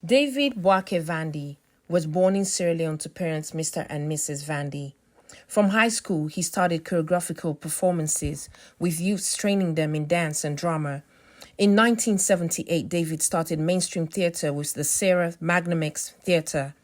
David Boake Vandy was born in Sierra Leone to parents Mr. and Mrs. Vandy. From high school, he started choreographical performances, with youths training them in dance and drama. In 1978, David started mainstream theatre with the Sarah Magnamex Theatre.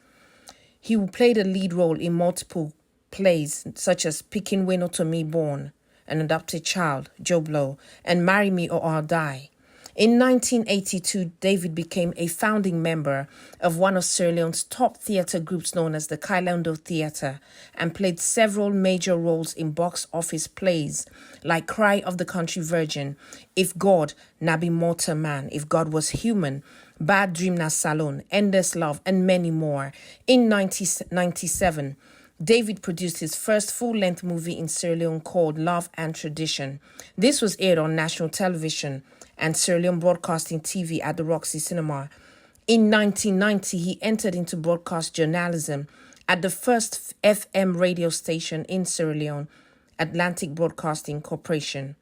He played a lead role in multiple plays such as Pikin Weno to Me Born, An Adopted Child, Joe Blow, and Marry Me or I'll Die. In 1982, David became a founding member of one of Sierra Leone's top theatre groups known as the Kailando Theatre and played several major roles in box office plays like Cry of the Country Virgin, If God Nabi Mortar Man, If God Was Human, Bad Dream Na Salon, Endless Love, and many more. In 1997, David produced his first full-length movie in Sierra Leone called Love and Tradition. This was aired on national television and Sierra Leone Broadcasting TV at the Roxy Cinema. In 1990, he entered into broadcast journalism at the first FM radio station in Sierra Leone, Atlantic Broadcasting Corporation,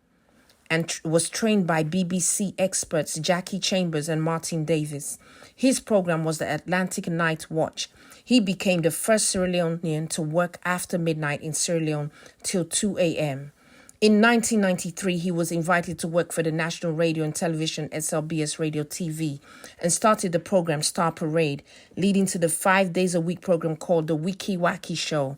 and was trained by BBC experts Jackie Chambers and Martin Davis. His program was the Atlantic Night Watch. He became the first Sierra Leonean to work after midnight in Sierra Leone till 2 a.m. In 1993, he was invited to work for the National Radio and Television SLBS Radio TV and started the program Star Parade, leading to the 5 days a week program called The Wiki Waki Show.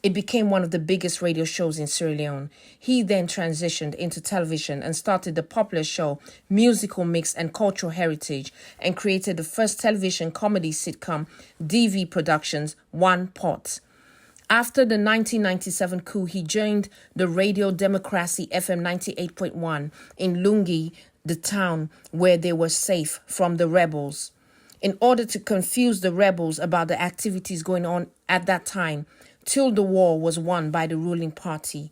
It became one of the biggest radio shows in Sierra Leone. He then transitioned into television and started the popular show Musical Mix and Cultural Heritage and created the first television comedy sitcom DV Productions, One Pot. After the 1997 coup, he joined the Radio Democracy FM 98.1 in Lungi, the town where they were safe from the rebels. In order to confuse the rebels about the activities going on at that time, till the war was won by the ruling party.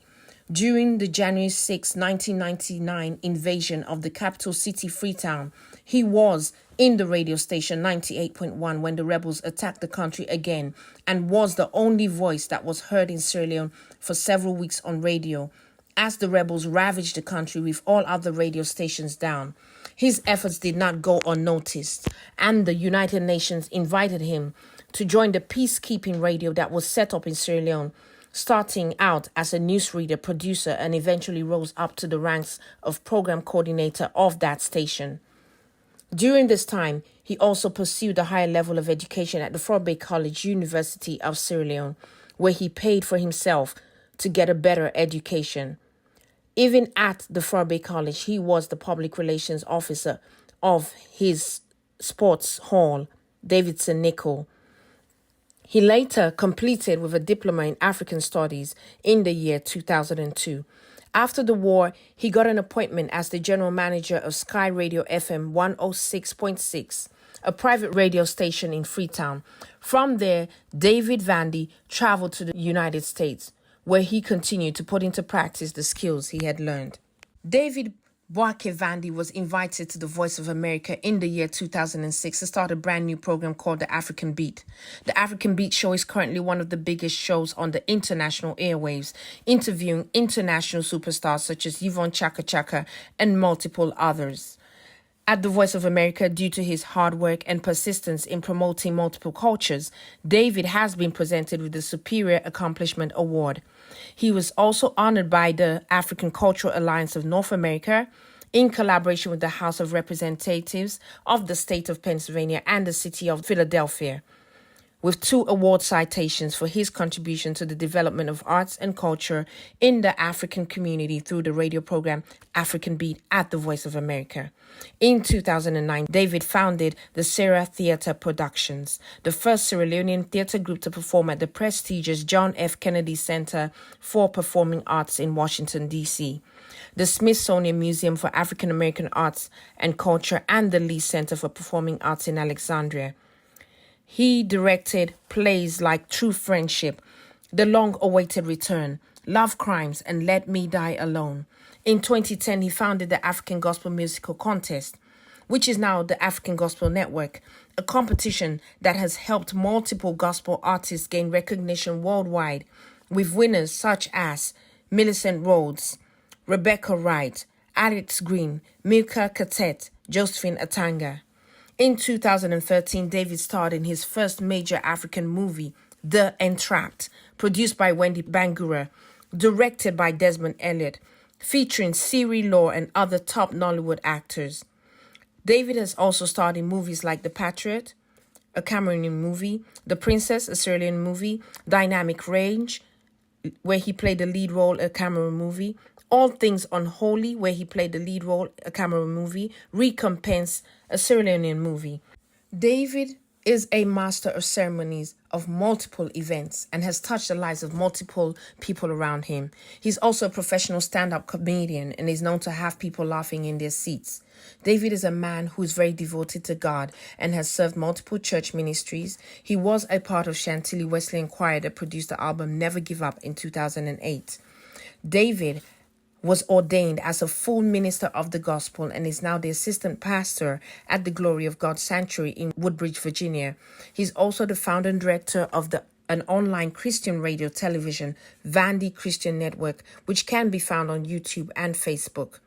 During the January 6, 1999 invasion of the capital city Freetown, he was in the radio station 98.1 when the rebels attacked the country again and was the only voice that was heard in Sierra Leone for several weeks on radio as the rebels ravaged the country with all other radio stations down. His efforts did not go unnoticed, and the United Nations invited him to join the peacekeeping radio that was set up in Sierra Leone, starting out as a newsreader, producer, and eventually rose up to the ranks of program coordinator of that station. During this time, he also pursued a higher level of education at the Forbay College, University of Sierra Leone, where he paid for himself to get a better education. Even at the Forbay College, he was the public relations officer of his sports hall, Davidson Nicol. He later completed with a diploma in African Studies in the year 2002. After the war, he got an appointment as the general manager of Sky Radio FM 106.6, a private radio station in Freetown. From there, David Vandy traveled to the United States, where he continued to put into practice the skills he had learned. David Boake Vandy was invited to the Voice of America in the year 2006 to start a brand new program called The African Beat. The African Beat show is currently one of the biggest shows on the international airwaves, interviewing international superstars such as Yvonne Chaka Chaka and multiple others. At the Voice of America, due to his hard work and persistence in promoting multiple cultures, David has been presented with the Superior Accomplishment Award. He was also honored by the African Cultural Alliance of North America in collaboration with the House of Representatives of the state of Pennsylvania and the city of Philadelphia, with 2 award citations for his contribution to the development of arts and culture in the African community through the radio program African Beat at the Voice of America. In 2009, David founded the Sarah Theatre Productions, the first Sierra Leonean theatre group to perform at the prestigious John F. Kennedy Center for Performing Arts in Washington, D.C., the Smithsonian Museum for African American Arts and Culture, and the Lee Center for Performing Arts in Alexandria. He directed plays like True Friendship, The Long-Awaited Return, Love Crimes, and Let Me Die Alone. In 2010, he founded the African Gospel Musical Contest, which is now the African Gospel Network, a competition that has helped multiple gospel artists gain recognition worldwide, with winners such as Millicent Rhodes, Rebecca Wright, Alex Green, Milka Katet, Josephine Atanga. In 2013, David starred in his first major African movie, The Entrapped, produced by Wendy Bangura, directed by Desmond Elliott, featuring Siri Law and other top Nollywood actors. David has also starred in movies like The Patriot, a Cameroonian movie, The Princess, a Sierra Leone movie, Dynamic Range, where he played the lead role, a Cameroon movie, All Things Unholy, where he played the lead role, a Cameroon movie, Recompense, a Sierra Leonean movie. David is a master of ceremonies of multiple events and has touched the lives of multiple people around him. He's also a professional stand-up comedian and is known to have people laughing in their seats. David is a man who is very devoted to God and has served multiple church ministries. He was a part of Chantilly Wesleyan Choir that produced the album Never Give Up in 2008. David was ordained as a full minister of the gospel and is now the assistant pastor at the Glory of God Sanctuary in Woodbridge, Virginia. He's also the founder and director of an online Christian radio television, VANDY Christian Network, which can be found on YouTube and Facebook.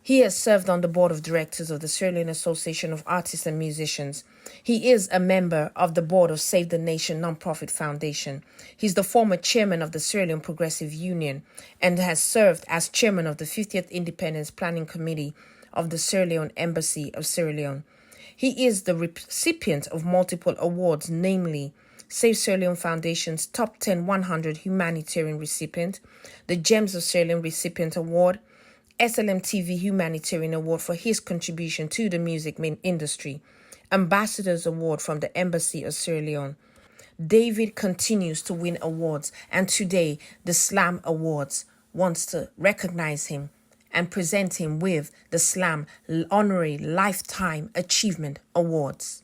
He has served on the board of directors of the Sierra Leone Association of Artists and Musicians. He is a member of the board of Save the Nation Nonprofit Foundation. He's the former chairman of the Sierra Leone Progressive Union and has served as chairman of the 50th Independence Planning Committee of the Sierra Leone Embassy of Sierra Leone. He is the recipient of multiple awards, namely Save Sierra Leone Foundation's Top 10 100 Humanitarian Recipient, the Gems of Sierra Leone Recipient Award, SLAAM TV Humanitarian Award for his contribution to the music industry, Ambassador's Award from the Embassy of Sierra Leone. David continues to win awards, and today the SLAAM Awards wants to recognize him and present him with the SLAAM Honoree Lifetime Achievement Awards.